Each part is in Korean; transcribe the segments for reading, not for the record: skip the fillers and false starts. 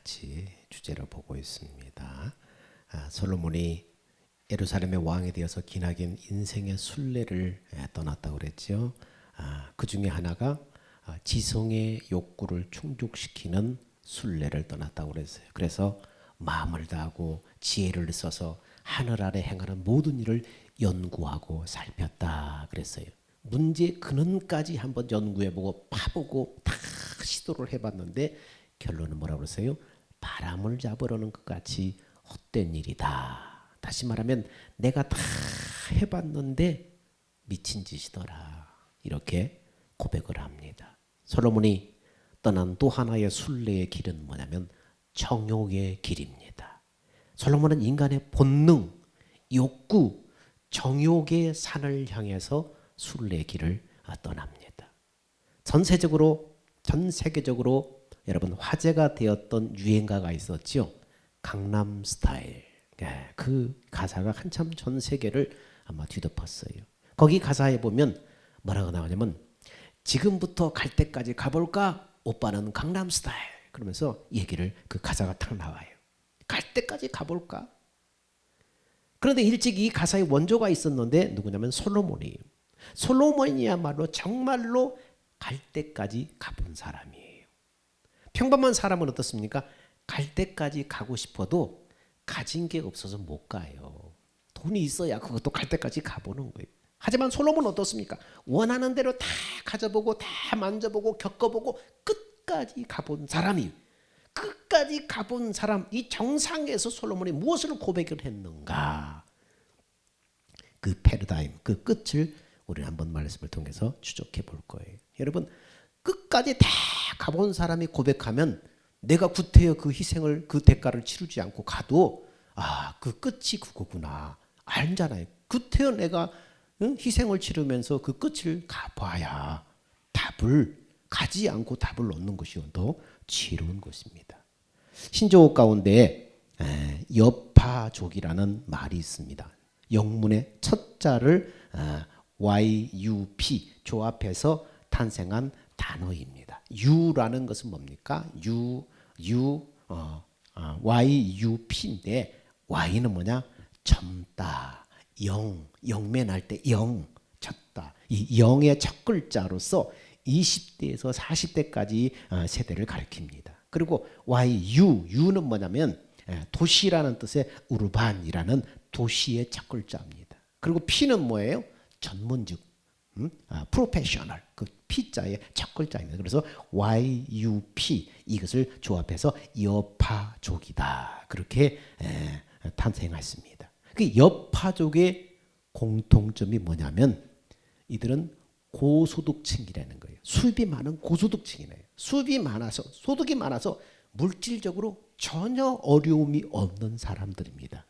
같이 주제로 보고 있습니다. 솔로몬이 예루살렘의 왕이 되어서 기나긴 인생의 순례를 떠났다고 그랬죠. 그 중에 하나가 지성의 욕구를 충족시키는 순례를 떠났다고 그랬어요. 그래서 마음을 다하고 지혜를 써서 하늘 아래 행하는 모든 일을 연구하고 살폈다 그랬어요. 문제 근원까지 한번 연구해보고 파보고 다 시도를 해봤는데 결론은 뭐라고 그랬어요? 바람을 잡으려는 것 같이 헛된 일이다. 다시 말하면 내가 다 해봤는데 미친 짓이더라. 이렇게 고백을 합니다. 솔로몬이 떠난 또 하나의 순례의 길은 뭐냐면 정욕의 길입니다. 솔로몬은 인간의 본능, 욕구, 정욕의 산을 향해서 순례의 길을 떠납니다. 전 세계적으로 여러분 화제가 되었던 유행가가 있었죠. 강남 스타일. 그 가사가 한참 전 세계를 아마 뒤덮었어요. 거기 가사에 보면 뭐라고 나오냐면 지금부터 갈 때까지 가볼까? 오빠는 강남 스타일. 그러면서 얘기를 그 가사가 탁 나와요. 갈 때까지 가볼까? 그런데 일찍 이 가사의 원조가 있었는데 누구냐면 솔로몬이에요. 솔로몬이야말로 정말로 갈 때까지 가본 사람이에요. 평범한 사람은 어떻습니까? 갈 때까지 가고 싶어도 가진 게 없어서 못 가요. 돈이 있어야 그것도 갈 때까지 가보는 거예요. 하지만 솔로몬은 어떻습니까? 원하는 대로 다 가져보고 다 만져보고 겪어보고 끝까지 가본 사람이에요. 끝까지 가본 사람, 이 정상에서 솔로몬이 무엇을 고백을 했는가? 그 패러다임, 그 끝을 우리는 한번 말씀을 통해서 추적해 볼 거예요. 여러분, 끝까지 다 가본 사람이 고백하면 내가 구태여 그 희생을, 그 대가를 치르지 않고 가도 그 끝이 그거구나 알잖아요. 구태여 내가 희생을 치르면서 그 끝을 가봐야 답을 가지 않고 답을 얻는 것이 더 지혜로운 것입니다. 신조어 가운데 여파족이라는 말이 있습니다. 영문의 첫 자를 YUP 조합해서 탄생한 단어입니다. U라는 것은 뭡니까? YUP인데 Y는 뭐냐? 젊다, 영면할 때 영, 쳤다. 이 영의 첫 글자로서 20대에서 40대까지 세대를 가리킵니다. 그리고 Yu는 뭐냐면 도시라는 뜻의 우르반이라는 도시의 첫 글자입니다. 그리고 P는 뭐예요? 전문직, 프로페셔널, 그 P자의 첫 글자입니다. 그래서 YUP 이것을 조합해서 여파족이다. 그렇게 탄생했습니다. 그 여파족의 공통점이 뭐냐면 이들은 고소득층이라는 거예요. 수입이 많은 고소득층이네요. 수입이 많아서 소득이 많아서 물질적으로 전혀 어려움이 없는 사람들입니다.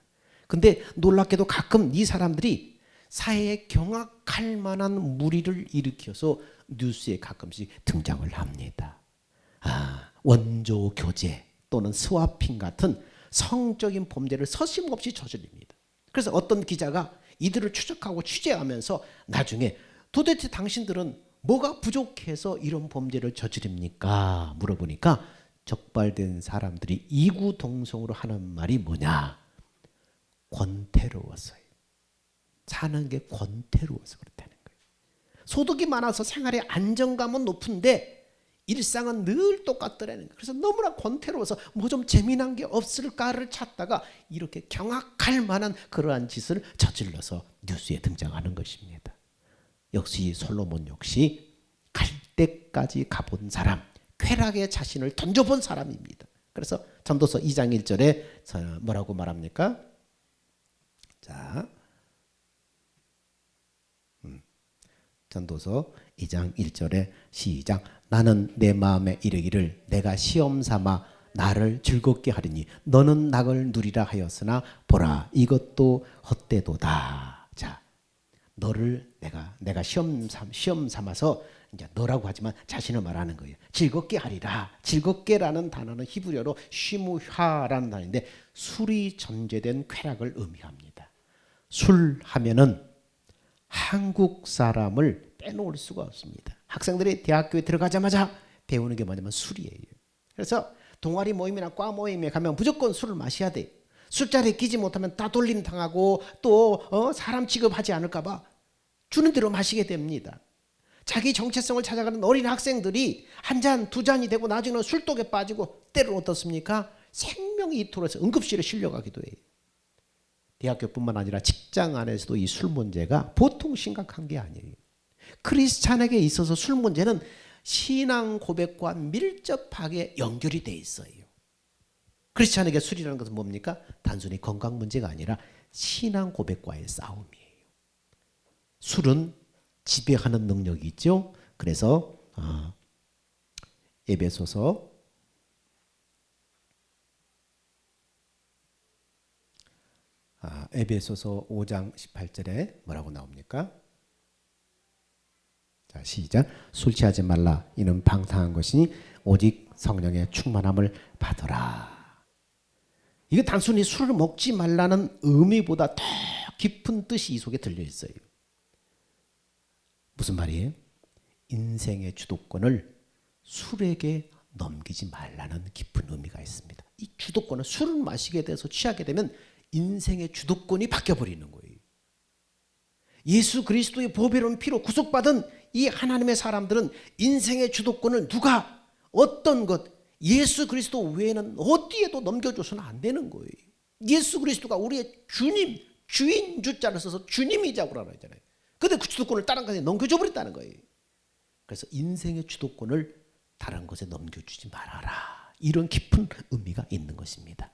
근데 놀랍게도 가끔 이 사람들이 사회에 경악할 만한 무리를 일으켜서 뉴스에 가끔씩 등장을 합니다. 원조 교제 또는 스와핑 같은 성적인 범죄를 서슴없이 저지릅니다. 그래서 어떤 기자가 이들을 추적하고 취재하면서 나중에 도대체 당신들은 뭐가 부족해서 이런 범죄를 저지릅니까? 물어보니까 적발된 사람들이 이구동성으로 하는 말이 뭐냐? 권태로웠어요. 사는 게 권태로워서 그렇다는 거예요. 소득이 많아서 생활의 안정감은 높은데 일상은 늘 똑같더라는 거예요. 그래서 너무나 권태로워서 뭐 좀 재미난 게 없을까를 찾다가 이렇게 경악할 만한 그러한 짓을 저질러서 뉴스에 등장하는 것입니다. 역시 솔로몬 역시 갈 때까지 가본 사람, 쾌락의 자신을 던져본 사람입니다. 그래서 전도서 2장 1절에 뭐라고 말합니까? 자, 전도서 2장 1절에 시작. 나는 내 마음에 이르기를 내가 시험 삼아 나를 즐겁게 하리니 너는 낙을 누리라 하였으나 보라 이것도 헛되도다. 자, 너를 내가 시험 삼아서 이제 너라고 하지만 자신을 말하는 거예요. 즐겁게 하리라. 즐겁게라는 단어는 히브리어로 쉬무하라는 단어인데 술이 전제된 쾌락을 의미합니다. 술 하면은 한국 사람을 빼놓을 수가 없습니다. 학생들이 대학교에 들어가자마자 배우는 게 뭐냐면 술이에요. 그래서 동아리 모임이나 과 모임에 가면 무조건 술을 마셔야 돼. 술자리에 끼지 못하면 따돌림 당하고 또 사람 취급하지 않을까 봐 주는 대로 마시게 됩니다. 자기 정체성을 찾아가는 어린 학생들이 한 잔, 두 잔이 되고 나중에는 술독에 빠지고 때로는 어떻습니까? 생명이 이토록 해서 응급실에 실려가기도 해요. 대학교뿐만 아니라 직장 안에서도 이 술 문제가 보통 심각한 게 아니에요. 크리스찬에게 있어서 술 문제는 신앙 고백과 밀접하게 연결이 돼 있어요. 크리스찬에게 술이라는 것은 뭡니까? 단순히 건강 문제가 아니라 신앙 고백과의 싸움이에요. 술은 지배하는 능력이 있죠. 그래서 에베소서 5장 18절에 뭐라고 나옵니까? 자, 시작. 술 취하지 말라. 이는 방탕한 것이니 오직 성령의 충만함을 받으라. 이거 단순히 술을 먹지 말라는 의미보다 더 깊은 뜻이 이 속에 들려 있어요. 무슨 말이에요? 인생의 주도권을 술에게 넘기지 말라는 깊은 의미가 있습니다. 이 주도권은 술을 마시게 돼서 취하게 되면 인생의 주도권이 바뀌어버리는 거예요. 예수 그리스도의 보배로운 피로 구속받은 이 하나님의 사람들은 인생의 주도권을 누가 어떤 것 예수 그리스도 외에는 어디에도 넘겨줘서는 안 되는 거예요. 예수 그리스도가 우리의 주님, 주인 주자를 써서 주님이자고 그러잖아요. 근데 그 주도권을 다른 것에 넘겨줘 버렸다는 거예요. 그래서 인생의 주도권을 다른 것에 넘겨주지 말아라. 이런 깊은 의미가 있는 것입니다.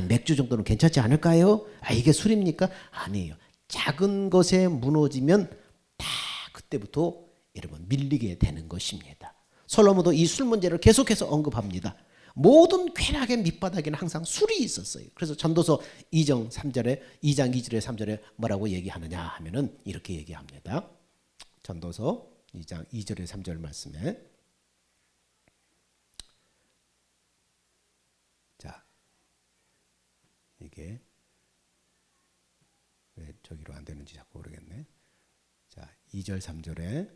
맥주 정도는 괜찮지 않을까요? 이게 술입니까? 아니에요. 작은 것에 무너지면 다 그때부터 여러분 밀리게 되는 것입니다. 솔로몬도 이 술 문제를 계속해서 언급합니다. 모든 쾌락의 밑바닥에는 항상 술이 있었어요. 그래서 전도서 2장 2절에 3절에 뭐라고 얘기하느냐 하면은 이렇게 얘기합니다. 전도서 2장 2절에 3절 말씀에 자, 이게 왜 저기로 안 되는지 자꾸 모르겠네. 자, 2절 3절에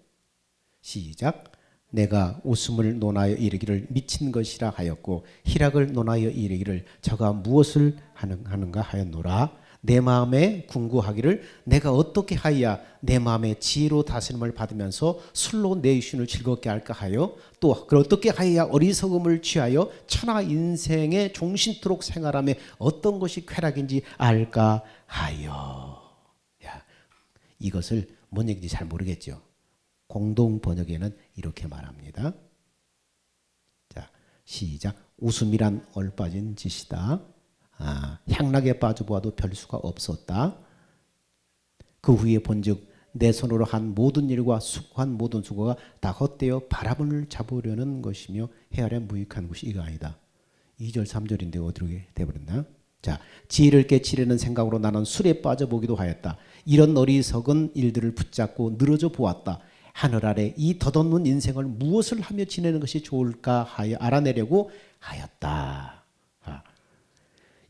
시작. 내가 웃음을 논하여 이르기를 미친 것이라 하였고 희락을 논하여 이르기를 저가 무엇을 하는가 하였노라. 내 마음에 궁구하기를 내가 어떻게 하여야 내 마음의 지혜로 다스림을 받으면서 술로 내 육신을 즐겁게 할까 하여 또 어떻게 하여야 어리석음을 취하여 천하 인생의 종신토록 생활하며 어떤 것이 쾌락인지 알까 하여. 이것을 뭔 얘기인지 잘 모르겠죠. 공동 번역에는 이렇게 말합니다. 자, 시작. 웃음이란 얼빠진 짓이다. 향락에 빠져보아도 별 수가 없었다. 그 후에 본즉 내 손으로 한 모든 일과 수고한 모든 수고가 다 헛되어 바람을 잡으려는 것이며 헤아려 무익한 것이 이가 아니다. 2절 3절인데 어디로 돼버렸나? 자, 지혜를 깨치려는 생각으로 나는 술에 빠져보기도 하였다. 이런 어리석은 일들을 붙잡고 늘어져 보았다. 하늘 아래 이 덧없는 인생을 무엇을 하며 지내는 것이 좋을까 하여 알아내려고 하였다.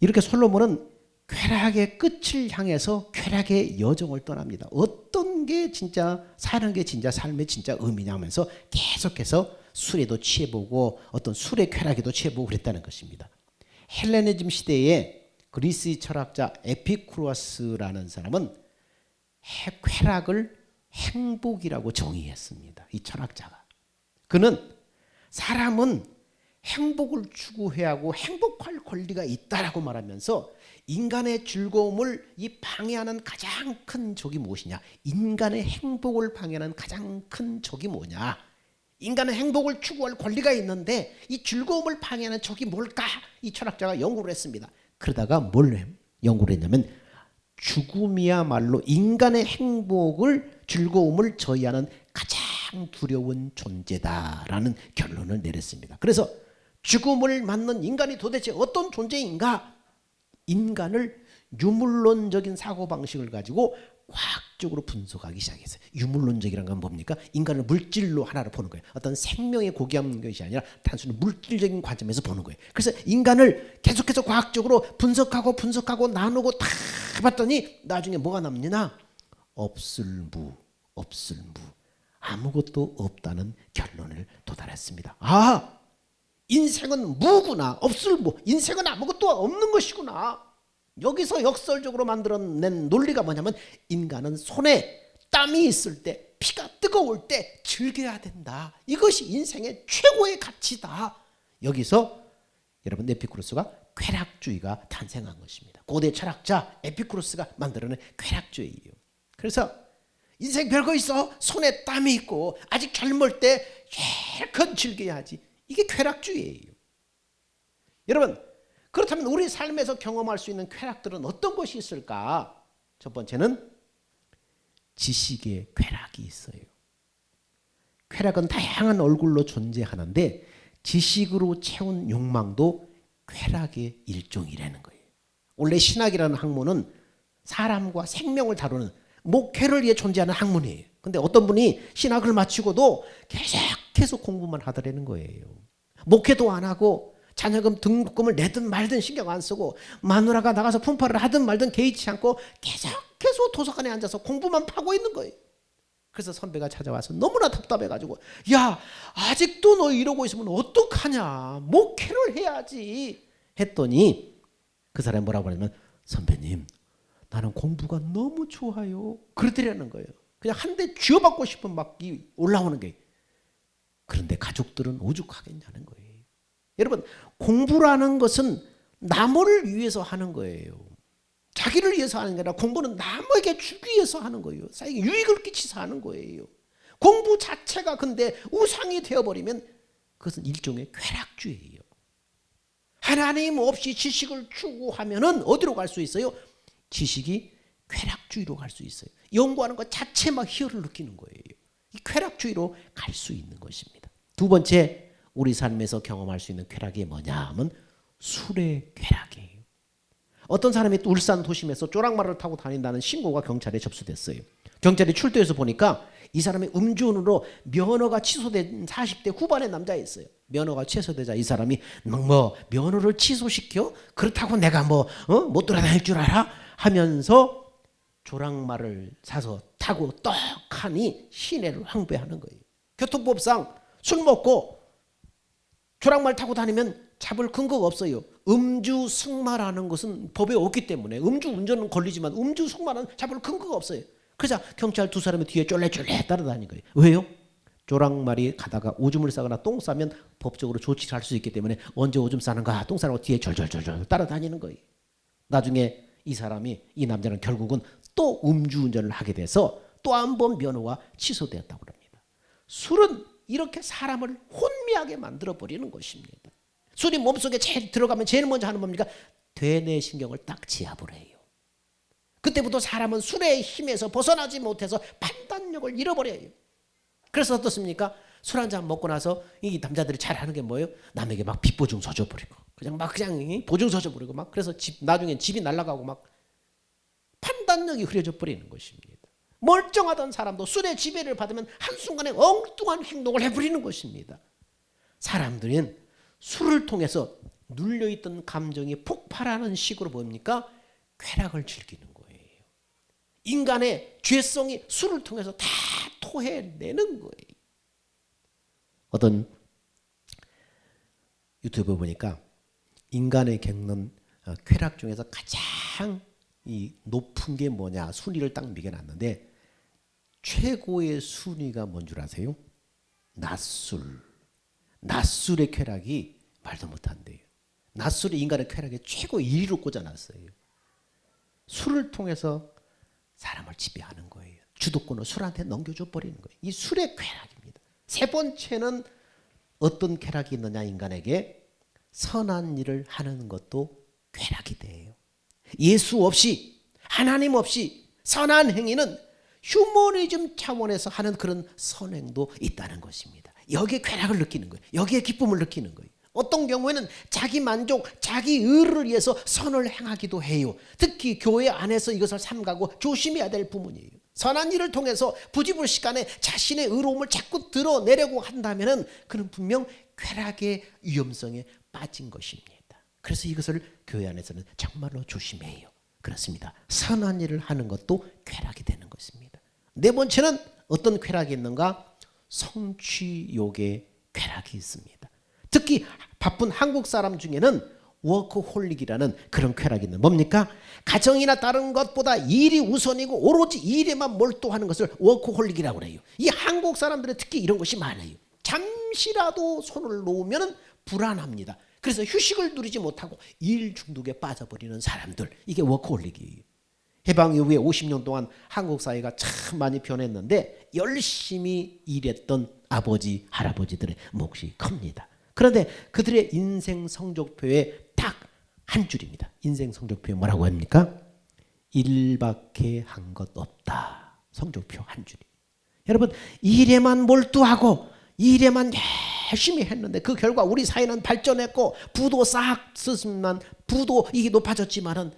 이렇게 솔로몬은 쾌락의 끝을 향해서 쾌락의 여정을 떠납니다. 어떤 게 진짜 사는 게 진짜 삶의 진짜 의미냐 하면서 계속해서 술에도 취해보고 어떤 술의 쾌락에도 취해보고 그랬다는 것입니다. 헬레니즘 시대에 그리스 철학자 에피쿠로스라는 사람은 쾌락을 행복이라고 정의했습니다. 이 철학자가. 그는 사람은 행복을 추구해야 하고 행복할 권리가 있다라고 말하면서 인간의 즐거움을 방해하는 가장 큰 적이 무엇이냐? 인간의 행복을 방해하는 가장 큰 적이 뭐냐? 인간은 행복을 추구할 권리가 있는데 이 즐거움을 방해하는 적이 뭘까? 이 철학자가 연구를 했습니다. 그러다가 뭘 연구를 했냐면 죽음이야말로 인간의 행복을 즐거움을 저해하는 가장 두려운 존재다라는 결론을 내렸습니다. 그래서 죽음을 맞는 인간이 도대체 어떤 존재인가? 인간을 유물론적인 사고방식을 가지고 과학적으로 분석하기 시작했어요. 유물론적이라는 건 뭡니까? 인간을 물질로 하나로 보는 거예요. 어떤 생명의 고귀한 것이 아니라 단순히 물질적인 관점에서 보는 거예요. 그래서 인간을 계속해서 과학적으로 분석하고 나누고 다 봤더니 나중에 뭐가 남느냐? 없을무. 아무것도 없다는 결론을 도달했습니다. 인생은 무구나. 인생은 아무것도 없는 것이구나. 여기서 역설적으로 만들어낸 논리가 뭐냐면 인간은 손에 땀이 있을 때, 피가 뜨거울 때 즐겨야 된다. 이것이 인생의 최고의 가치다. 여기서 여러분 에피쿠로스가 쾌락주의가 탄생한 것입니다. 고대 철학자 에피쿠로스가 만들어낸 쾌락주의예요. 그래서 인생 별거 있어? 손에 땀이 있고 아직 젊을 때 실컷 즐겨야지. 이게 쾌락주의예요. 여러분, 그렇다면 우리 삶에서 경험할 수 있는 쾌락들은 어떤 것이 있을까? 첫 번째는 지식의 쾌락이 있어요. 쾌락은 다양한 얼굴로 존재하는데 지식으로 채운 욕망도 쾌락의 일종이라는 거예요. 원래 신학이라는 학문은 사람과 생명을 다루는 목회를 위해 존재하는 학문이에요. 근데 어떤 분이 신학을 마치고도 계속해서 공부만 하더라는 거예요. 목회도 안 하고 자녀금 등록금을 내든 말든 신경 안 쓰고 마누라가 나가서 품팔을 하든 말든 개의치 않고 계속해서 도서관에 앉아서 공부만 파고 있는 거예요. 그래서 선배가 찾아와서 너무나 답답해가지고 야, 아직도 너 이러고 있으면 어떡하냐, 목회를 해야지 했더니 그 사람이 뭐라고 하냐면 선배님, 나는 공부가 너무 좋아요 그러더라는 거예요. 그냥 한 대 쥐어받고 싶은 막 올라오는 게. 그런데 가족들은 오죽하겠냐는 거예요. 여러분, 공부라는 것은 남을 위해서 하는 거예요. 자기를 위해서 하는 게 아니라 공부는 남에게 주기 위해서 하는 거예요. 사에게 유익을 끼치서 하는 거예요. 공부 자체가 근데 우상이 되어버리면 그것은 일종의 쾌락주의예요. 하나님 없이 지식을 추구하면은 어디로 갈 수 있어요? 지식이 쾌락주의로 갈 수 있어요. 연구하는 것 자체 막 희열을 느끼는 거예요. 이 쾌락주의로 갈 수 있는 것입니다. 두 번째, 우리 삶에서 경험할 수 있는 쾌락이 뭐냐 하면 술의 쾌락이에요. 어떤 사람이 울산 도심에서 쪼락말을 타고 다닌다는 신고가 경찰에 접수됐어요. 경찰이 출두해서 보니까 이 사람이 음주운으로 면허가 취소된 40대 후반의 남자였어요. 면허가 취소되자 이 사람이 뭐 면허를 취소시켜? 그렇다고 내가 못 돌아다닐 줄 알아? 하면서 조랑말을 사서 타고 떡하니 시내를 황배하는 거예요. 교통법상 술 먹고 조랑말 타고 다니면 잡을 근거가 없어요. 음주 승마라는 것은 법에 없기 때문에 음주 운전은 걸리지만 음주 승마는 잡을 근거가 없어요. 그래서 경찰 두 사람이 뒤에 쫄래쫄래 따라다니는 거예요. 왜요? 조랑말이 가다가 오줌을 싸거나 똥 싸면 법적으로 조치를 할 수 있기 때문에 언제 오줌 싸는가 똥 싸는 거 뒤에 절절절절 따라다니는 거예요. 나중에 이 남자는 결국은 또 음주운전을 하게 돼서 또 한 번 면허가 취소되었다고 합니다. 술은 이렇게 사람을 혼미하게 만들어버리는 것입니다. 술이 몸속에 들어가면 제일 먼저 하는 뭡니까? 되뇌신경을 딱 제압을 해요. 그때부터 사람은 술의 힘에서 벗어나지 못해서 판단력을 잃어버려요. 그래서 어떻습니까? 술 한 잔 먹고 나서 이 남자들이 잘 하는 게 뭐예요? 남에게 막 빚보증 서줘버리고 그냥 보증 서줘버리고 막 그래서 나중엔 집이 날아가고 막 판단력이 흐려져 버리는 것입니다. 멀쩡하던 사람도 술의 지배를 받으면 한순간에 엉뚱한 행동을 해버리는 것입니다. 사람들은 술을 통해서 눌려있던 감정이 폭발하는 식으로 뭡니까? 쾌락을 즐기는 거예요. 인간의 죄성이 술을 통해서 다 토해내는 거예요. 어떤 유튜브 보니까 인간의 겪는 쾌락 중에서 가장 이 높은 게 뭐냐 순위를 딱 매겨놨는데 최고의 순위가 뭔 줄 아세요? 낮술의 쾌락이 말도 못한대요. 낮술이 인간의 쾌락의 최고 1위로 꽂아놨어요. 술을 통해서 사람을 지배하는 거예요. 주도권을 술한테 넘겨줘 버리는 거예요. 이 술의 쾌락입니다. 세 번째는 어떤 쾌락이 있느냐, 인간에게 선한 일을 하는 것도 쾌락이 돼요. 예수 없이 하나님 없이 선한 행위는 휴머니즘 차원에서 하는 그런 선행도 있다는 것입니다. 여기에 쾌락을 느끼는 거예요. 여기에 기쁨을 느끼는 거예요. 어떤 경우에는 자기 만족, 자기 의를 위해서 선을 행하기도 해요. 특히 교회 안에서 이것을 삼가고 조심해야 될 부분이에요. 선한 일을 통해서 부지불식간에 자신의 의로움을 자꾸 드러내려고 한다면 그는 분명 쾌락의 위험성에 빠진 것입니다. 그래서 이것을 교회 안에서는 정말로 조심해요. 그렇습니다. 선한 일을 하는 것도 쾌락이 되는 것입니다. 네 번째는 어떤 쾌락이 있는가? 성취욕의 쾌락이 있습니다. 특히 바쁜 한국 사람 중에는 워커홀릭이라는 그런 쾌락이 있는 뭡니까? 가정이나 다른 것보다 일이 우선이고 오로지 일에만 몰두하는 것을 워커홀릭이라고 그래요. 이 한국 사람들은 특히 이런 것이 많아요. 잠시라도 손을 놓으면 불안합니다. 그래서 휴식을 누리지 못하고 일 중독에 빠져버리는 사람들, 이게 워커홀릭이에요. 해방 이후에 50년 동안 한국 사회가 참 많이 변했는데 열심히 일했던 아버지, 할아버지들의 몫이 큽니다. 그런데 그들의 인생 성적표에 딱 한 줄입니다. 인생 성적표에 뭐라고 합니까? 일밖에 한 것 없다. 성적표 한 줄이. 여러분, 일에만 몰두하고 일에만 열심히 했는데 그 결과 우리 사회는 발전했고 부도 싹 쓰지만 부도 이게 높아졌지만은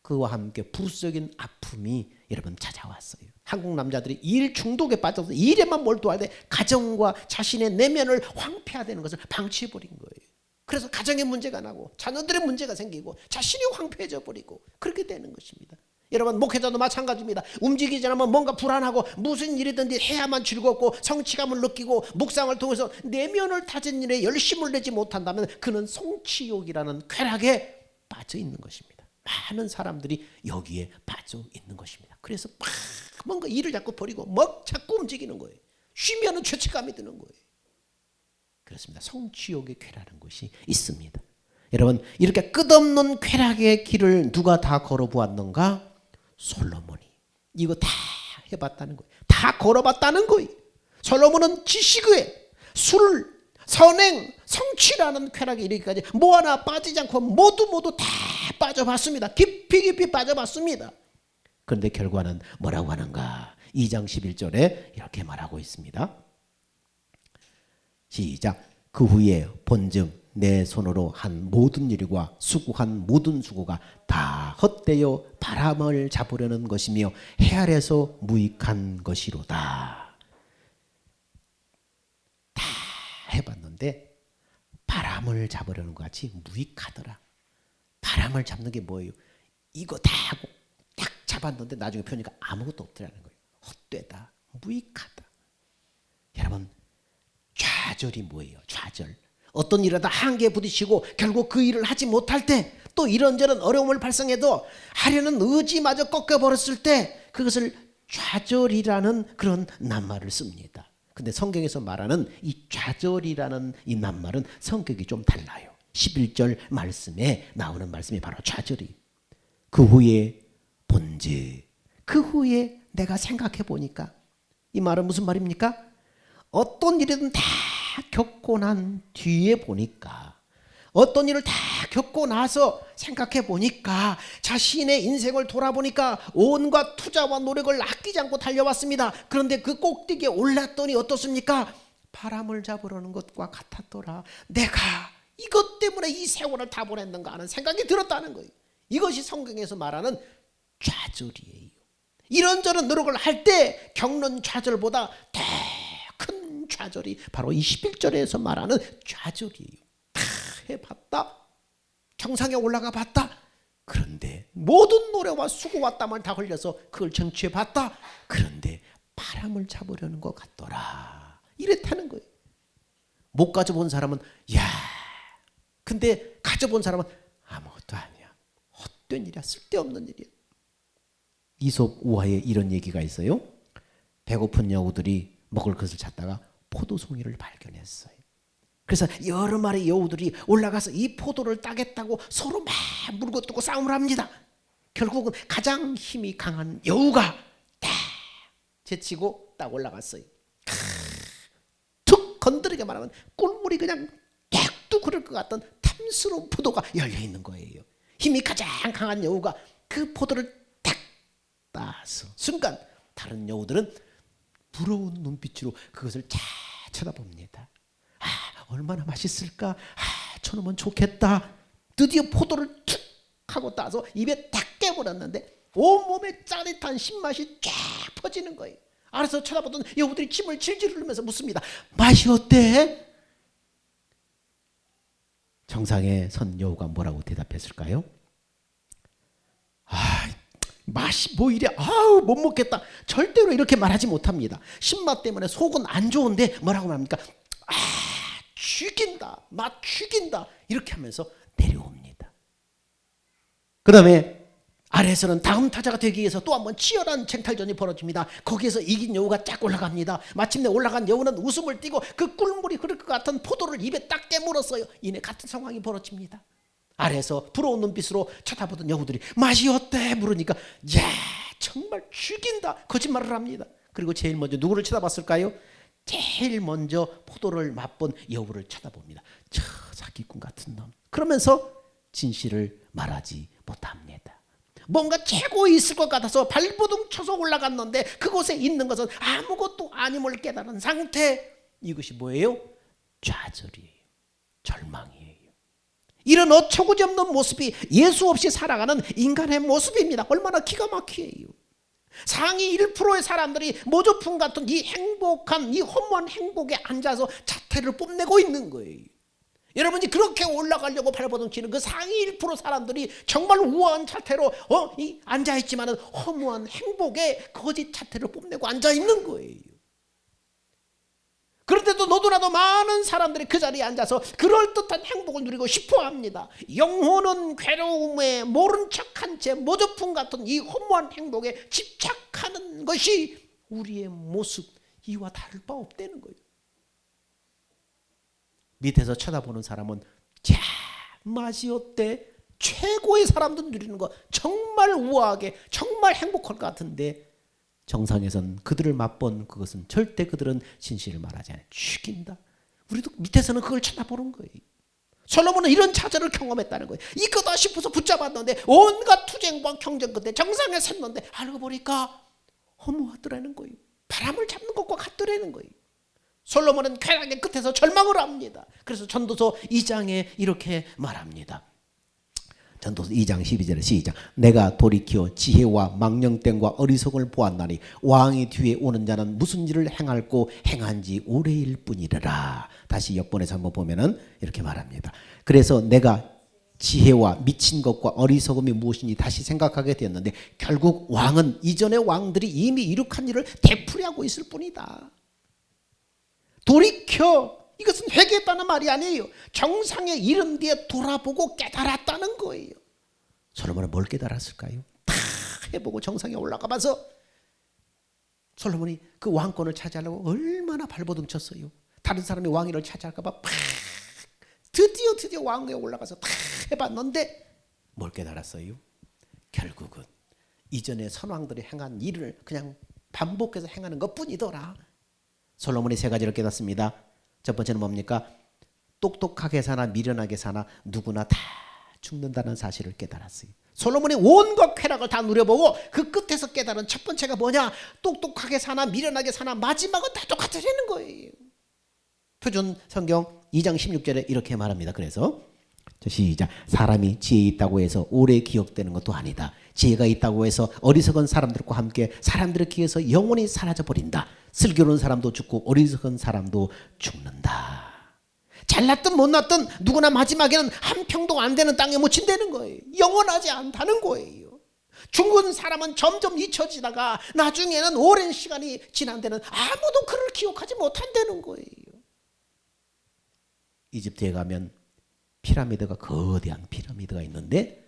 그와 함께 부수적인 아픔이 여러분 찾아왔어요. 한국 남자들이 일 중독에 빠져서 일에만 몰두하되 가정과 자신의 내면을 황폐화되는 것을 방치해버린 거예요. 그래서 가정에 문제가 나고 자녀들의 문제가 생기고 자신이 황폐해져 버리고 그렇게 되는 것입니다. 여러분, 목회자도 마찬가지입니다. 움직이지 않으면 뭔가 불안하고 무슨 일이든지 해야만 즐겁고 성취감을 느끼고 묵상을 통해서 내면을 다진 일에 열심을 내지 못한다면 그는 성취욕이라는 쾌락에 빠져 있는 것입니다. 많은 사람들이 여기에 빠져 있는 것입니다. 그래서 막 뭔가 일을 자꾸 버리고 막 자꾸 움직이는 거예요. 쉬면은 죄책감이 드는 거예요. 그렇습니다. 성취욕의 쾌락이라는 것이 있습니다. 여러분, 이렇게 끝없는 쾌락의 길을 누가 다 걸어보았는가? 솔로몬이. 이거 다 해봤다는 거예요. 다 걸어봤다는 거예요. 솔로몬은 지식의 술, 선행, 성취라는 쾌락에 이르기까지 뭐 하나 빠지지 않고 모두 다 빠져봤습니다. 깊이 빠져봤습니다. 그런데 결과는 뭐라고 하는가? 2장 11절에 이렇게 말하고 있습니다. 시작. 그 후에 본즉 내 손으로 한 모든 일과 수고한 모든 수고가 다 헛되어 바람을 잡으려는 것이며 해 아래서 무익한 것이로다. 다 해봤는데 바람을 잡으려는 것 같이 무익하더라. 바람을 잡는 게 뭐예요? 이거 다 하고 딱 잡았는데 나중에 펴니까 아무것도 없더라는 거예요. 헛되다, 무익하다. 여러분, 좌절이 뭐예요? 좌절. 어떤 일에다 한계에 부딪히고 결국 그 일을 하지 못할 때 또 이런저런 어려움을 발생해도 하려는 의지마저 꺾여버렸을 때 그것을 좌절이라는 그런 낱말을 씁니다. 근데 성경에서 말하는 이 좌절이라는 이 낱말은 성격이 좀 달라요. 11절 말씀에 나오는 말씀이 바로 좌절이. 그 후에 본즉, 그 후에 내가 생각해 보니까, 이 말은 무슨 말입니까? 어떤 일이든 다 겪고 난 뒤에 보니까, 어떤 일을 다 겪고 나서 생각해 보니까, 자신의 인생을 돌아보니까 온갖 투자와 노력을 아끼지 않고 달려왔습니다. 그런데 그 꼭대기에 올랐더니 어떻습니까? 바람을 잡으려는 것과 같았더라. 내가 이것 때문에 이 세월을 다 보냈는가 하는 생각이 들었다는 거예요. 이것이 성경에서 말하는 좌절이에요. 이런저런 노력을 할 때 겪는 좌절보다 더 큰 좌절이 바로 이 11절에서 말하는 좌절이에요. 다 해봤다. 정상에 올라가 봤다. 그런데 모든 노래와 수고와 땀을 다 흘려서 그걸 쟁취해 봤다. 그런데 바람을 잡으려는 것 같더라. 이랬다는 거예요. 못 가져본 사람은 야, 근데 가져본 사람은 아무것도 아니야. 헛된 일이야. 쓸데없는 일이야. 이솝 우화에 이런 얘기가 있어요. 배고픈 여우들이 먹을 것을 찾다가 포도송이를 발견했어요. 그래서 여러 마리 여우들이 올라가서 이 포도를 따겠다고 서로 막 물고 뜯고 싸움을 합니다. 결국은 가장 힘이 강한 여우가 딱 제치고 딱 올라갔어요. 툭 건드리게 말하면 꿀물이 그냥 뚝뚝 흐를 것 같던 탐스러운 포도가 열려있는 거예요. 힘이 가장 강한 여우가 그 포도를 딱 따서 순간 다른 여우들은 부러운 눈빛으로 그것을 잘 쳐다봅니다. 아, 얼마나 맛있을까? 아, 저놈은 좋겠다. 드디어 포도를 툭 하고 따서 입에 딱 깨버렸는데 온몸에 짜릿한 신맛이 쫙 퍼지는 거예요. 알아서 쳐다보던 여우들이 침을 질질 흘리면서 묻습니다. 맛이 어때? 정상에 선 여우가 뭐라고 대답했을까요? 맛이 뭐 이래? 아우, 못 먹겠다. 절대로 이렇게 말하지 못합니다. 신맛 때문에 속은 안 좋은데 뭐라고 말합니까? 죽인다. 죽인다, 나 죽인다 이렇게 하면서 내려옵니다. 그 다음에 아래에서는 다음 타자가 되기 위해서 또 한번 치열한 쟁탈전이 벌어집니다. 거기에서 이긴 여우가 쫙 올라갑니다. 마침내 올라간 여우는 웃음을 띠고 그 꿀물이 흐를 것 같은 포도를 입에 딱 깨물었어요. 이내 같은 상황이 벌어집니다. 아래에서 부러운 눈빛으로 쳐다보던 여우들이 맛이 어때? 물으니까 야 정말 죽인다 거짓말을 합니다. 그리고 제일 먼저 누구를 쳐다봤을까요? 제일 먼저 포도를 맛본 여우를 쳐다봅니다. 저 사기꾼 같은 놈. 그러면서 진실을 말하지 못합니다. 뭔가 최고 있을 것 같아서 발버둥 쳐서 올라갔는데 그곳에 있는 것은 아무것도 아님을 깨달은 상태. 이것이 뭐예요? 좌절이에요. 절망이에요. 이런 어처구니없는 모습이 예수 없이 살아가는 인간의 모습입니다. 얼마나 기가 막히에요. 상위 1%의 사람들이 모조품 같은 이 행복한 이 허무한 행복에 앉아서 자태를 뽐내고 있는 거예요. 여러분이 그렇게 올라가려고 발버둥 치는 그 상위 1% 사람들이 정말 우아한 자태로 앉아있지만 허무한 행복에 거짓 자태를 뽐내고 앉아있는 거예요. 그런데도 너도나도 많은 사람들이 그 자리에 앉아서 그럴듯한 행복을 누리고 싶어합니다. 영혼은 괴로움에 모른 척한 채 모조품 같은 이 허무한 행복에 집착하는 것이 우리의 모습, 이와 다를 바 없다는 거예요. 밑에서 쳐다보는 사람은 자 맛이 어때? 최고의 사람도 누리는 거 정말 우아하게 정말 행복할 것 같은데 정상에선 그들을 맛본 그것은 절대 그들은 진실을 말하지 않아요. 죽인다. 우리도 밑에서는 그걸 쳐다보는 거예요. 솔로몬은 이런 좌절을 경험했다는 거예요. 이거다 싶어서 붙잡았는데 온갖 투쟁과 경쟁 끝에 정상에 섰는데 알고 보니까 허무하더라는 거예요. 바람을 잡는 것과 같더라는 거예요. 솔로몬은 쾌락의 끝에서 절망을 합니다. 그래서 전도서 2장에 이렇게 말합니다. 전도서 2장 12절에 시작. 내가 돌이켜 지혜와 망령됨과 어리석음을 보았나니 왕이 뒤에 오는 자는 무슨 일을 행할고 행한 지 오래일 뿐이라. 다시 역본에서 한번 보면은 이렇게 말합니다. 그래서 내가 지혜와 미친 것과 어리석음이 무엇인지 다시 생각하게 되었는데 결국 왕은 이전의 왕들이 이미 이룩한 일을 되풀이하고 있을 뿐이다. 돌이켜, 이것은 회개했다는 말이 아니에요. 정상에 이른 뒤에 돌아보고 깨달았다는 거예요. 솔로몬은 뭘 깨달았을까요? 다 해보고 정상에 올라가면서 솔로몬이 그 왕권을 차지하려고 얼마나 발버둥 쳤어요. 다른 사람이 왕위를 차지할까 봐 드디어 왕위에 올라가서 다 해봤는데 뭘 깨달았어요? 결국은 이전에 선왕들이 행한 일을 그냥 반복해서 행하는 것뿐이더라. 솔로몬이 세 가지를 깨닫습니다. 첫 번째는 뭡니까? 똑똑하게 사나 미련하게 사나 누구나 다 죽는다는 사실을 깨달았어요. 솔로몬이 온갖 쾌락을 다 누려보고 그 끝에서 깨달은 첫 번째가 뭐냐? 똑똑하게 사나 미련하게 사나 마지막은 다 똑같으라는 거예요. 표준 성경 2장 16절에 이렇게 말합니다. 그래서 시작. 사람이 지혜 있다고 해서 오래 기억되는 것도 아니다. 지혜가 있다고 해서 어리석은 사람들과 함께 사람들의 귀에서 영원히 사라져버린다. 슬기로운 사람도 죽고 어리석은 사람도 죽는다. 잘났든 못났든 누구나 마지막에는 한 평도 안 되는 땅에 묻힌다는 거예요. 영원하지 않다는 거예요. 죽은 사람은 점점 잊혀지다가 나중에는 오랜 시간이 지난 데는 아무도 그를 기억하지 못한다는 거예요. 이집트에 가면 피라미드가 거대한 피라미드가 있는데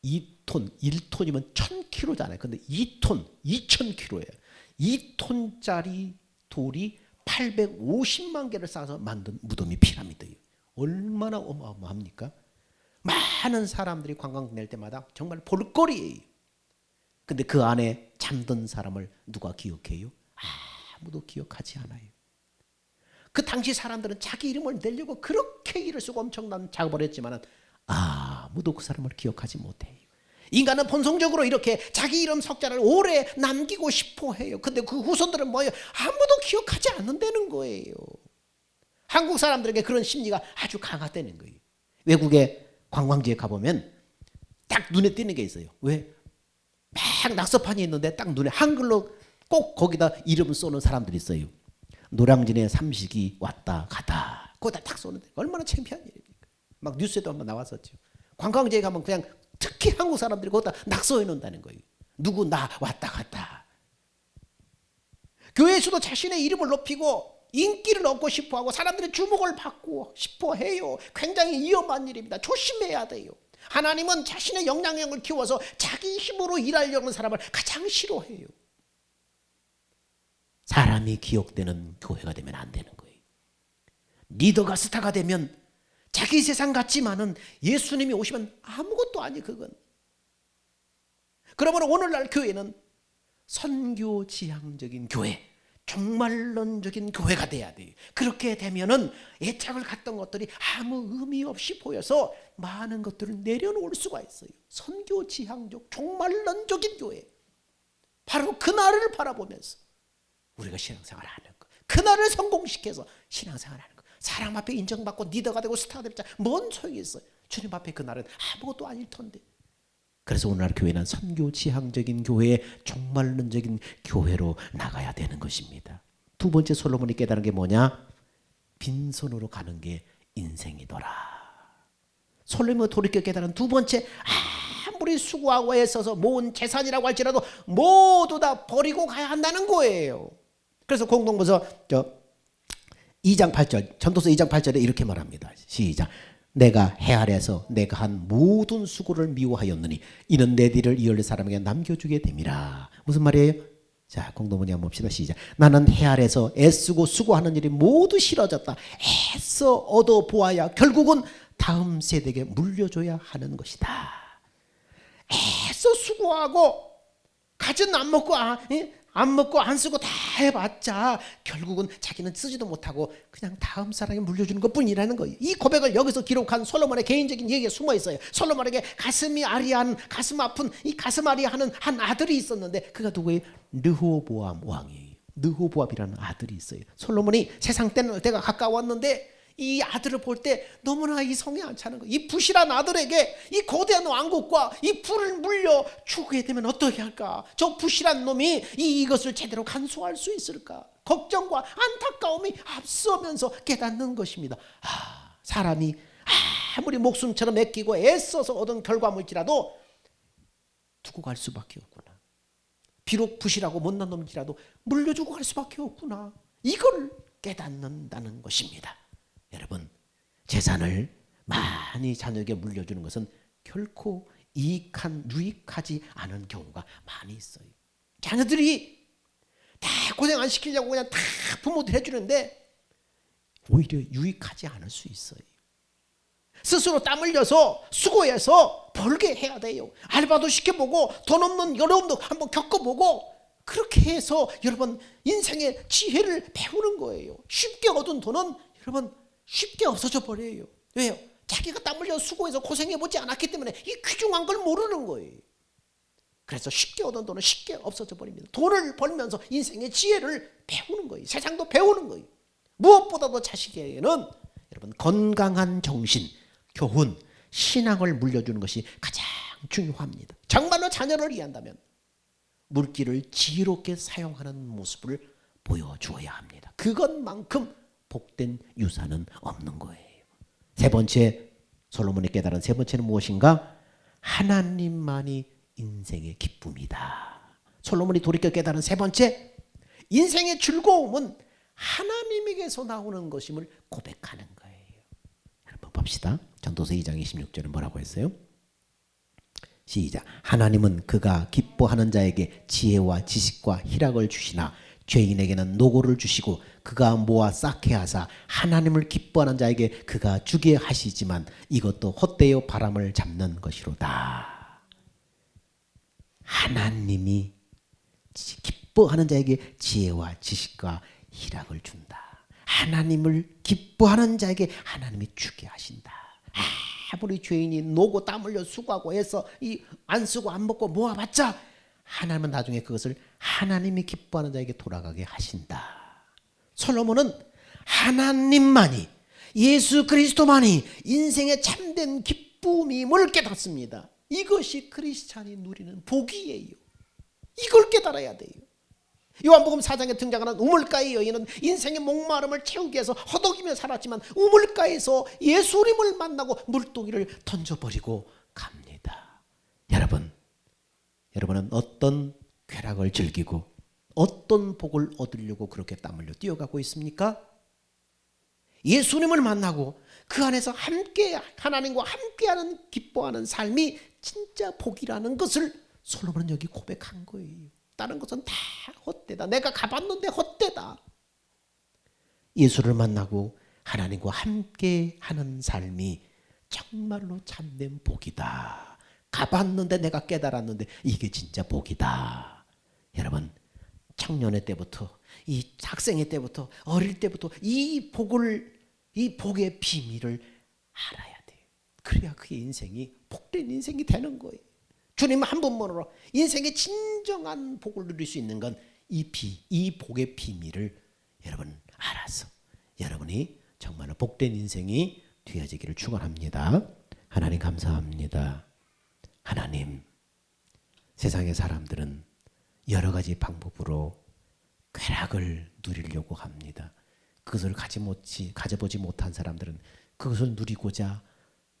2톤, 1톤이면 1000kg잖아요. 근데 2톤, 2000kg예요. 2톤짜리 돌이 850만 개를 쌓아서 만든 무덤이 피라미드예요. 얼마나 어마어마합니까? 많은 사람들이 관광 낼 때마다 정말 볼거리예요. 근데 그 안에 잠든 사람을 누가 기억해요? 아무도 기억하지 않아요. 그 당시 사람들은 자기 이름을 내려고 그렇게 일을 쓰고 엄청난 작업을 했지만 아무도 그 사람을 기억하지 못해요. 인간은 본성적으로 이렇게 자기 이름 석자를 오래 남기고 싶어 해요. 근데 그 후손들은 뭐예요? 아무도 기억하지 않는다는 거예요. 한국 사람들에게 그런 심리가 아주 강하다는 거예요. 외국에 관광지에 가보면 딱 눈에 띄는 게 있어요. 왜? 막 낙서판이 있는데 딱 눈에 한글로 꼭 거기다 이름 쏘는 사람들이 있어요. 노량진에 삼식이 왔다 가다. 거기다 딱 쏘는데 얼마나 창피한 일입니까? 막 뉴스에도 한번 나왔었죠. 관광지에 가면 그냥 특히 한국 사람들이 거기다 낙서해 놓는다는 거예요. 누구 나 왔다 갔다. 교회에서도 자신의 이름을 높이고 인기를 얻고 싶어하고 사람들의 주목을 받고 싶어해요. 굉장히 위험한 일입니다. 조심해야 돼요. 하나님은 자신의 영향력을 키워서 자기 힘으로 일하려는 사람을 가장 싫어해요. 사람이 기억되는 교회가 되면 안 되는 거예요. 리더가 스타가 되면 자기 세상 같지만은 예수님이 오시면 아무것도 아니 그건. 그러므로 오늘날 교회는 선교지향적인 교회, 종말론적인 교회가 돼야 돼요. 그렇게 되면은 애착을 갖던 것들이 아무 의미 없이 보여서 많은 것들을 내려놓을 수가 있어요. 선교지향적, 종말론적인 교회. 바로 그날을 바라보면서 우리가 신앙생활을 하는 거, 그날을 성공시켜서 신앙생활을 하는 거. 사람 앞에 인정받고 리더가 되고 스타가 되자 뭔 소용이 있어요. 주님 앞에 그날은 아무것도 아닐 텐데. 그래서 오늘날 교회는 선교지향적인 교회, 종말론적인 교회로 나가야 되는 것입니다. 두 번째 솔로몬이 깨달은 게 뭐냐? 빈손으로 가는 게 인생이더라. 솔로몬이 돌이켜 깨달은 두 번째, 아무리 수고하고 애써서 모은 재산이라고 할지라도 모두 다 버리고 가야 한다는 거예요. 그래서 공동문서 2장 8절, 전도서 2장 8절에 이렇게 말합니다. 시작. 내가 해 아래에서 내가 한 모든 수고를 미워하였느니 이는 내 뒤를 이을 사람에게 남겨주게 됨이라. 무슨 말이에요? 자, 공동문이 한번 봅시다. 시작. 나는 해 아래에서 애쓰고 수고하는 일이 모두 싫어졌다. 애써 얻어보아야 결국은 다음 세대에게 물려줘야 하는 것이다. 애써 수고하고 가진 안 먹고 안 쓰고 다 해봤자 결국은 자기는 쓰지도 못하고 그냥 다음 사람에게 물려주는 것뿐이라는 거예요. 이 고백을 여기서 기록한 솔로몬의 개인적인 얘기가 숨어 있어요. 솔로몬에게 가슴이 아리한, 가슴 아픈 이 가슴 아리하는 한 아들이 있었는데 그가 누구예요? 르호보암 왕이에요. 르호보암이라는 아들이 있어요. 솔로몬이 세상 때가 가까웠는데 이 아들을 볼 때 너무나 이성이 안 차는 거예요. 이 부실한 아들에게 이 거대한 왕국과 이 불을 물려 주게 되면 어떻게 할까? 저 부실한 놈이 이것을 제대로 간수할 수 있을까? 걱정과 안타까움이 앞서면서 깨닫는 것입니다. 사람이 아무리 목숨처럼 맡기고 애써서 얻은 결과물지라도 두고 갈 수밖에 없구나. 비록 부실하고 못난 놈이라도 물려주고 갈 수밖에 없구나. 이걸 깨닫는다는 것입니다. 여러분, 재산을 많이 자녀에게 물려주는 것은 결코 유익하지 않은 경우가 많이 있어요. 자녀들이 다 고생 안 시키려고 그냥 다 부모들 해주는데 오히려 유익하지 않을 수 있어요. 스스로 땀 흘려서 수고해서 벌게 해야 돼요. 알바도 시켜보고 돈 없는 어려움도 한번 겪어보고 그렇게 해서 여러분 인생의 지혜를 배우는 거예요. 쉽게 얻은 돈은 여러분 쉽게 없어져 버려요. 왜요? 자기가 땀 흘려 수고해서 고생해보지 않았기 때문에 이 귀중한 걸 모르는 거예요. 그래서 쉽게 얻은 돈은 쉽게 없어져 버립니다. 돈을 벌면서 인생의 지혜를 배우는 거예요. 세상도 배우는 거예요. 무엇보다도 자식에게는 여러분 건강한 정신, 교훈, 신앙을 물려주는 것이 가장 중요합니다. 정말로 자녀를 위한다면 물기를 지혜롭게 사용하는 모습을 보여주어야 합니다. 그것만큼 복된 유산은 없는 거예요. 세 번째, 솔로몬이 깨달은 세 번째는 무엇인가? 하나님만이 인생의 기쁨이다. 솔로몬이 돌이켜 깨달은 세 번째, 인생의 즐거움은 하나님에게서 나오는 것임을 고백하는 거예요. 한번 봅시다. 전도서 2장 26절은 뭐라고 했어요? 시작. 하나님은 그가 기뻐하는 자에게 지혜와 지식과 희락을 주시나 죄인에게는 노고를 주시고 그가 모아 쌓게 하사 하나님을 기뻐하는 자에게 그가 주게 하시지만 이것도 헛되어 바람을 잡는 것이로다. 하나님이 기뻐하는 자에게 지혜와 지식과 희락을 준다. 하나님을 기뻐하는 자에게 하나님이 주게 하신다. 아무리 죄인이 노고 땀 흘려 수고하고 해서 안 쓰고 안 먹고 모아봤자 하나님은 나중에 그것을 하나님이 기뻐하는 자에게 돌아가게 하신다. 솔로몬은 하나님만이, 예수 그리스도만이 인생의 참된 기쁨임을 깨닫습니다. 이것이 크리스찬이 누리는 복이에요. 이걸 깨달아야 돼요. 요한복음 4장에 등장하는 우물가의 여인은 인생의 목마름을 채우기 위해서 허덕이며 살았지만 우물가에서 예수님을 만나고 물동이를 던져버리고 갑니다. 여러분은 어떤 쾌락을 즐기고 어떤 복을 얻으려고 그렇게 땀 흘려 뛰어가고 있습니까? 예수님을 만나고 그 안에서 함께 하나님과 함께하는 기뻐하는 삶이 진짜 복이라는 것을 솔로몬은 여기 고백한 거예요. 다른 것은 다 헛되다. 내가 가봤는데 헛되다. 예수를 만나고 하나님과 함께하는 삶이 정말로 참된 복이다. 가봤는데 내가 깨달았는데 이게 진짜 복이다. 여러분, 청년의 때부터, 이 학생의 때부터, 어릴 때부터 이 복의 비밀을 알아야 돼요. 그래야 그의 인생이 복된 인생이 되는 거예요. 주님 한 분만으로 인생의 진정한 복을 누릴 수 있는 건 이 복의 비밀을 여러분 알아서 여러분이 정말 복된 인생이 되어지기를 축원합니다. 하나님 감사합니다. 하나님, 세상의 사람들은 여러 가지 방법으로 쾌락을 누리려고 합니다. 그것을 가져보지 못한 사람들은 그것을 누리고자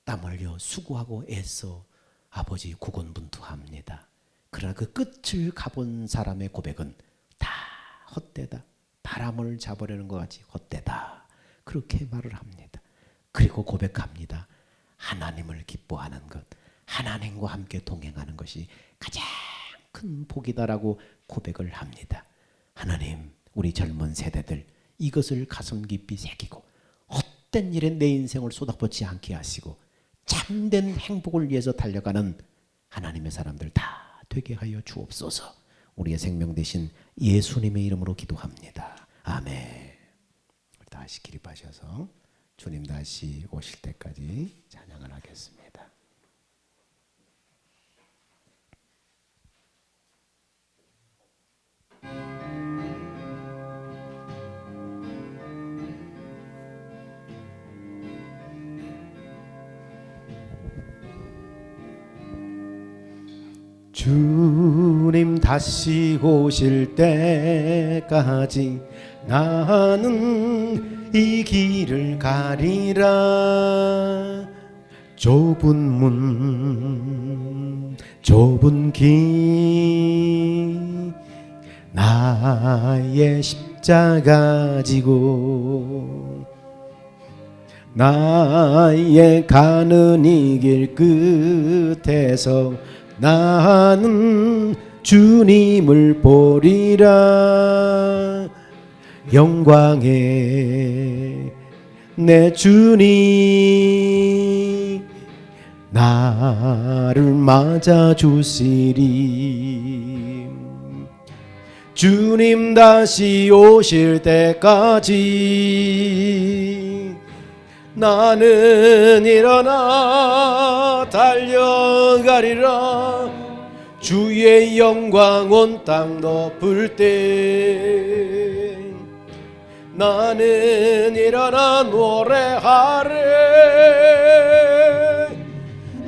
땀 흘려 수고하고 애써 아버지 고군분투합니다. 그러나 그 끝을 가본 사람의 고백은 다 헛되다. 바람을 잡으려는 것 같이 헛되다. 그렇게 말을 합니다. 그리고 고백합니다. 하나님을 기뻐하는 것, 하나님과 함께 동행하는 것이 가장 큰 복이다라고 고백을 합니다. 하나님, 우리 젊은 세대들 이것을 가슴 깊이 새기고 헛된 일에 내 인생을 쏟아붓지 않게 하시고 참된 행복을 위해서 달려가는 하나님의 사람들 다 되게 하여 주옵소서. 우리의 생명 되신 예수님의 이름으로 기도합니다. 아멘. 다시 기립하셔서 주님 다시 오실 때까지 찬양을 하겠습니다. 주님 다시 오실 때까지 나는 이 길을 가리라. 좁은 문 좁은 길 나의 십자가 지고 나의 가는 이 길 끝에서 나는 주님을 보리라. 영광의 내 주님 나를 맞아 주시리. 주님 다시 오실 때까지 나는 일어나 달려가리라. 주의 영광 온 땅 덮을 때 나는 일어나 노래하래.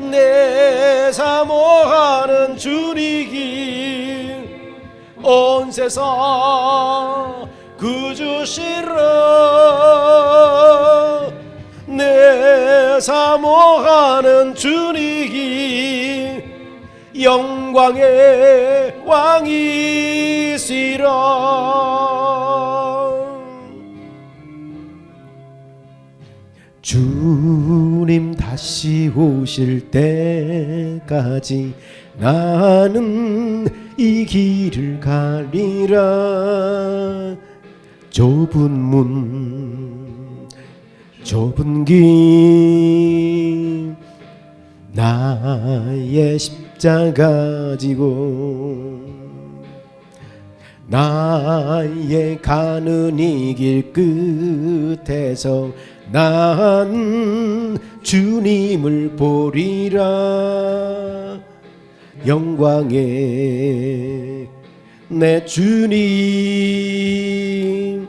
내 사모하는 주님이 온 세상 구주시라. 내 사모하는 주님이 영광의 왕이시라. 주님 다시 오실 때까지 나는 이 길을 가리라. 좁은 문 좁은 길 나의 십자가 지고 나의 가는 이 길 끝에서 난 주님을 보리라. 영광의 내 주님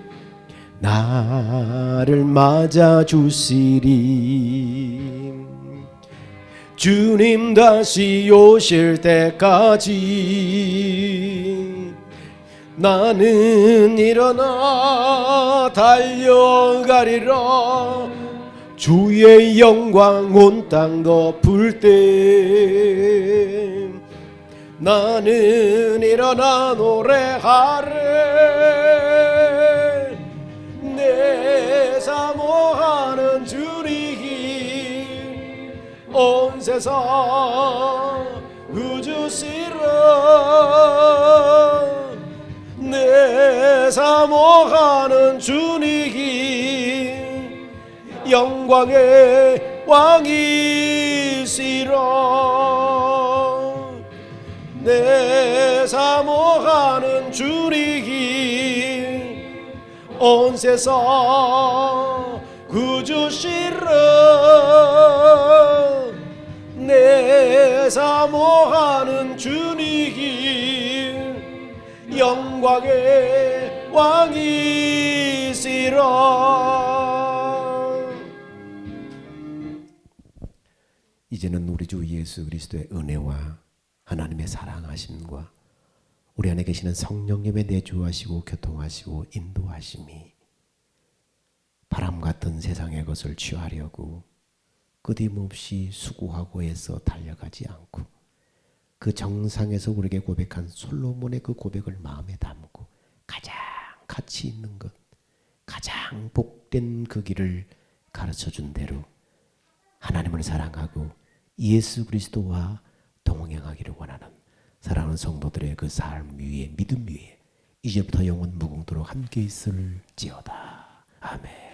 나를 맞아 주시리. 주님 다시 오실 때까지 나는 일어나 달려가리라. 주의 영광 온 땅 덮을 때 나는 일어나 노래하리. 세상 우주시로 내 사모하는 주님이 영광의 왕이시라. 내 사모하는 주님이 온 세상 구주시라. 내 사모하는 주님이 영광의 왕이시라. 이제는 우리 주 예수 그리스도의 은혜와 하나님의 사랑하심과 우리 안에 계시는 성령님의 내주하시고 교통하시고 인도하심이 바람 같은 세상의 것을 취하려고 끊임없이 수고하고 애써 달려가지 않고 그 정상에서 우리에게 고백한 솔로몬의 그 고백을 마음에 담고 가장 가치 있는 것, 가장 복된 그 길을 가르쳐준 대로 하나님을 사랑하고 예수 그리스도와 동행하기를 원하는 사랑하는 성도들의 그 삶 위에, 믿음 위에 이제부터 영원 무궁토록 함께 있을지어다. 아멘.